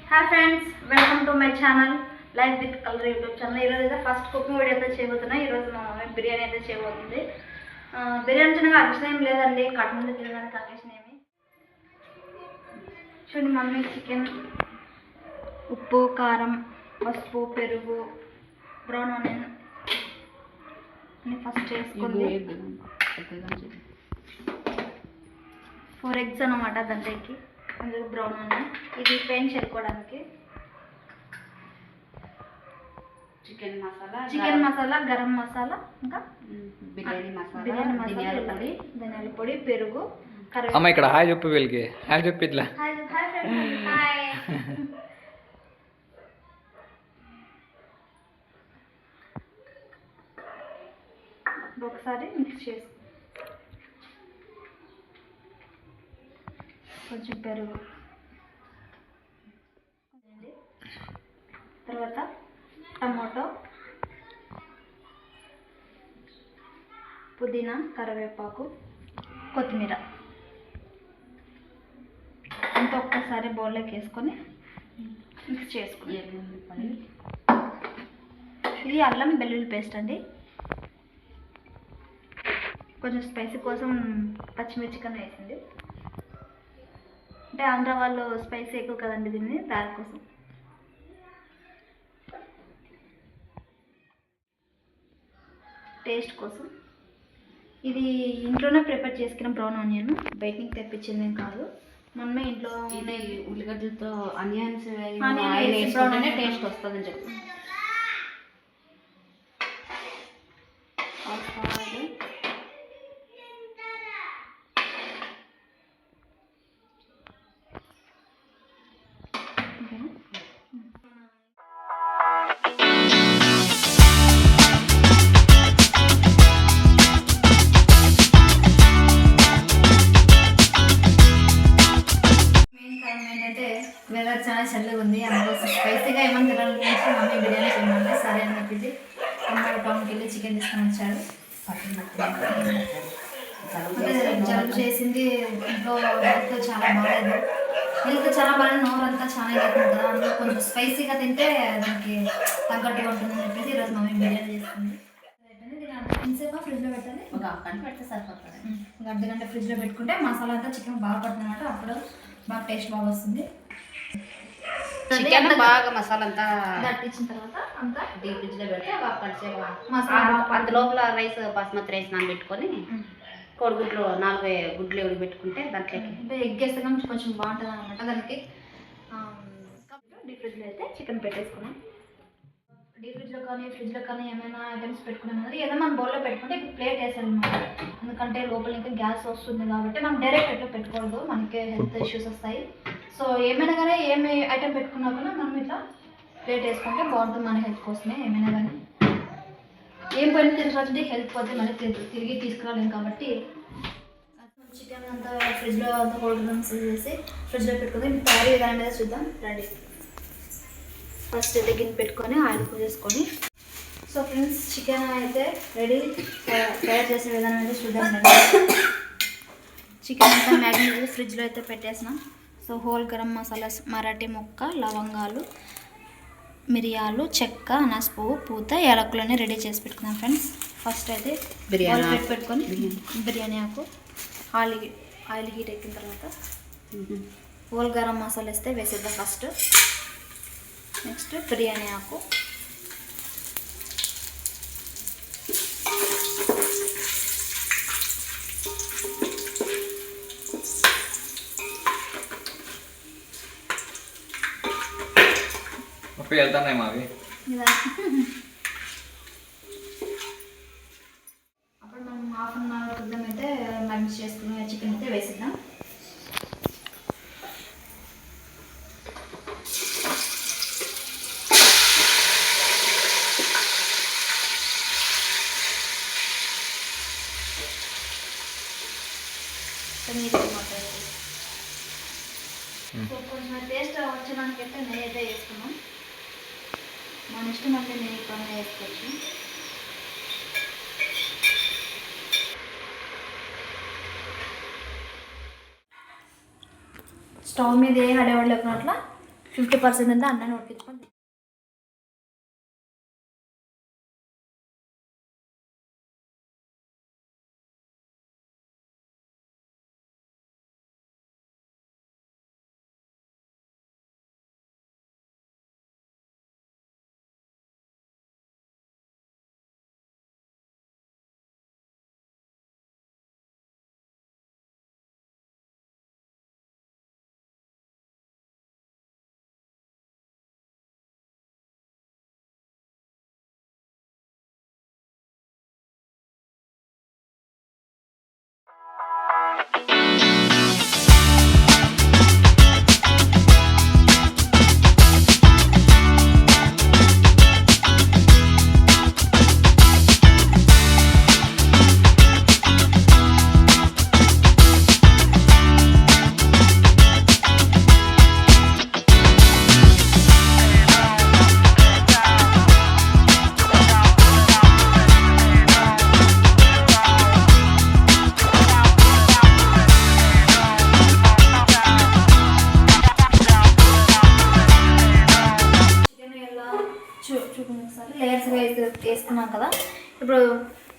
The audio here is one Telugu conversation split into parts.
Hi friends, welcome to my channel life with colour YouTube channel. ఈరోజు అయితే ఫస్ట్ కుకింగ్ వీడియో అయితే చేయబోతున్నాయి. ఈరోజు మా మమ్మీ బిర్యానీ అయితే చేయబోతుంది. బిర్యానీ చిన్నగా అకేషన్ ఏం లేదండి, కట్ ముందు తినడానికి అకేషన్ ఏమి. చూడండి, మమ్మీ చికెన్, ఉప్పు, కారం, పసుపు, పెరుగు, బ్రౌన్ ఆనియన్ అన్ని ఫస్ట్ చేసుకుంది. 4 eggs అన్నమాట దాంట్లోకి. అందులో బ్రౌన్ ఆనియన్, ఇది పెయిన్ చేసుకోవడానికి. చికెన్ మసాలా, గరం మసాలా, ఇంకా బిర్యానీ మసాలా, ధనియాల పొడి, పెరుగు, అమ్మ ఇక్కడ హాయ్ చెప్పు, వీళ్ళకి హాయ్ చెప్పు ఇట్లా. ఒకసారి మిక్స్ చేసి కొంచెం పెరుగు, తర్వాత టమాటో, పుదీనా, కరివేపాకు, కొత్తిమీర అంతా ఒక్కసారి బౌల్లోకి వేసుకొని మిక్స్ చేసుకుని. ఇది అల్లం వెల్లుల్లి పేస్ట్ అండి. కొంచెం స్పైసీ కోసం పచ్చిమిర్చి కన్నా వేసింది. అంటే ఆంధ్ర వాళ్ళు స్పైసీ ఎక్కువ కదండి, దీన్ని దానికోసం. టేస్ట్ కోసం ఇది ఇంట్లోనే ప్రిపేర్ చేసుకున్న బ్రౌన్ ఆనియన్, బయట నుంచి తెప్పించింది ఏం కాదు. మనమే ఇంట్లో ఉల్లిగడ్డలతో ఆనియన్స్ బ్రౌన్ టేస్ట్ వస్తుందని చెప్పి వెదర్ చాలా చల్లగా ఉంది, అందుకోసం స్పైసీగా ఏమన్నా తినాలనిపించి మమ్మీ బిర్యానీ చేయమంటే సరే అని చెప్పింది. అమ్మాయి టౌన్కి వెళ్ళి చికెన్ తీసుకొని వచ్చాడు. జలుబు చేసింది, ఇంట్లో హెల్త్ చాలా బాగాలేదు. హెల్త్ చాలా బాగా, నోరంతా చాలా అవుతుంది కదా, అందులో కొంచెం స్పైసీగా తింటే దానికి తగ్గట్టుగా ఉంటుందని చెప్పేసి ఈరోజు మమ్మీ బిర్యానీ చేస్తుంది. ఇంతసేపు ఫ్రిడ్జ్లో పెట్టాలి, ఒక గంట పెడితే సరిపోతుంది. ఒక అర్ధగంట ఫ్రిడ్జ్లో పెట్టుకుంటే మసాలా అంతా చికెన్ బాగా పడుతుంది అన్నమాట. అప్పుడు బాగా టేస్ట్ బాగా వస్తుంది. చికెన్ బాగా మసాలా అంతా దట్టించిన తర్వాత అంతా డీప్ ఫ్రిడ్జ్ లో పెడితే కలిసేపు మసాలా అంత లోపల రైస్ బాస్మతి రైస్ నానబెట్టుకొని కోడిగుడ్లు 4 గుడ్లు ఎవరు పెట్టుకుంటే దాంట్లోకి అంటే ఎగ్ వేస్తే కొంచెం బాగుంటుంది అనమాట. దానికి డీప్ ఫ్రిడ్జ్లో అయితే చికెన్ పెట్టేసుకున్నాం. డీప్ ఫ్రిడ్జ్లో కానీ ఫ్రిడ్జ్లో కానీ ఏమైనా ఐటమ్స్ పెట్టుకున్నాం కదా, ఏదైనా మనం బౌల్లో పెట్టుకుంటే ఇప్పుడు ప్లేట్ వేసాలన్నమాట. ఎందుకంటే లోపల ఇంకా గ్యాస్ వస్తుంది కాబట్టి మనం డైరెక్ట్ ఎట్లా పెట్టుకోవద్దు, మనకి హెల్త్ ఇష్యూస్ వస్తాయి. సో ఏమైనా కానీ ఏమి ఐటమ్ పెట్టుకున్నా కూడా మనం ఇట్లా ప్లేట్ వేసుకుంటే బాగుంటుంది మన హెల్త్ కోసమే. ఏమైనా కానీ ఏం పని తినడానికి హెల్త్ పోతే మళ్ళీ తిరిగి తీసుకురాలేము కాబట్టి చికెన్ అంతా ఫ్రిడ్జ్లో అంతా కోల్డ్ డ్రింక్స్ చేసి ఫ్రిడ్జ్లో పెట్టుకుంది. తయారీ విధానం మీద చూద్దాం, రెడీ. ఫస్ట్ అయితే గిన్నె పెట్టుకొని ఆయిల్ పోసేసుకొని. సో ఫ్రెండ్స్, చికెన్ అయితే రెడీ. తయారు చేసే విధానం అయితే చూద్దాం. చికెన్ అంతా మ్యాగ్నేట్ చేసి ఫ్రిడ్జ్లో అయితే పెట్టేసిన. సో హోల్ గరం మసాలా, మరాఠీ మొక్క, లవంగాలు, మిరియాలు, చెక్క, అనాస పువ్వు, పూత, యాలకులని రెడీ చేసి పెట్టుకున్నాం ఫ్రెండ్స్. ఫస్ట్ అయితే బిర్యానీ పెట్టుకొని బిర్యానీ ఆకు, ఆయిల్ హీట్ ఎక్కిన తర్వాత హోల్ గరం మసాలా వేస్తే వేసేద్దాం ఫస్ట్. నెక్స్ట్ బిర్యానీ ఆకు, వెళ్తానే మావి. అప్పుడు మనం ½ అన్ అవర్ క్రితం అయితే మిక్స్ చేసుకుని చికెన్ అయితే వేసిద్దాం. కొంచెం టేస్ట్ వచ్చడానికి అయితే నెయ్యి అయితే వేసుకున్నాం. మన ఇష్టం అంటే నెయ్యి కొన్ని వేసుకోవచ్చు. స్టవ్ మీద ఏ హడావిడి లేకున్నట్ల 50% అంతా అన్నని ఉడికించుకొని చూడండి ఒకసారి లేయర్స్గా వేసుకున్నాం కదా. ఇప్పుడు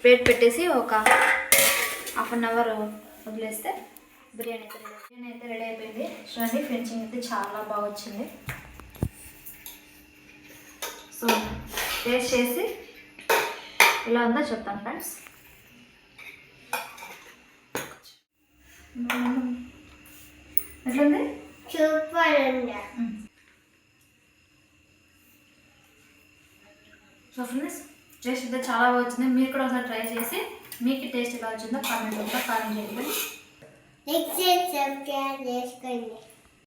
ప్లేట్ పెట్టేసి ఒక హాఫ్ అన్ అవర్ వదిలేస్తే బిర్యానీ అయితే రెడీ అయిపోయింది. చూడండి ఫినిషింగ్ అయితే చాలా బాగా వచ్చింది. సో టేస్ట్ చేసి ఇలా ఉందో చెప్తాను ఫ్రెండ్స్. ఎట్లుంది? సూపర్ ఉంది. సో ఫ్రెండ్స్ టేస్ట్ అయితే చాలా బాగా వచ్చింది. మీరు కూడా ఒకసారి ట్రై చేసి మీకు టేస్ట్ ఎలా వచ్చిందో కామెంట్ చేయండి. నెక్స్ట్ సబ్స్క్రైబ్ చేసుకోండి.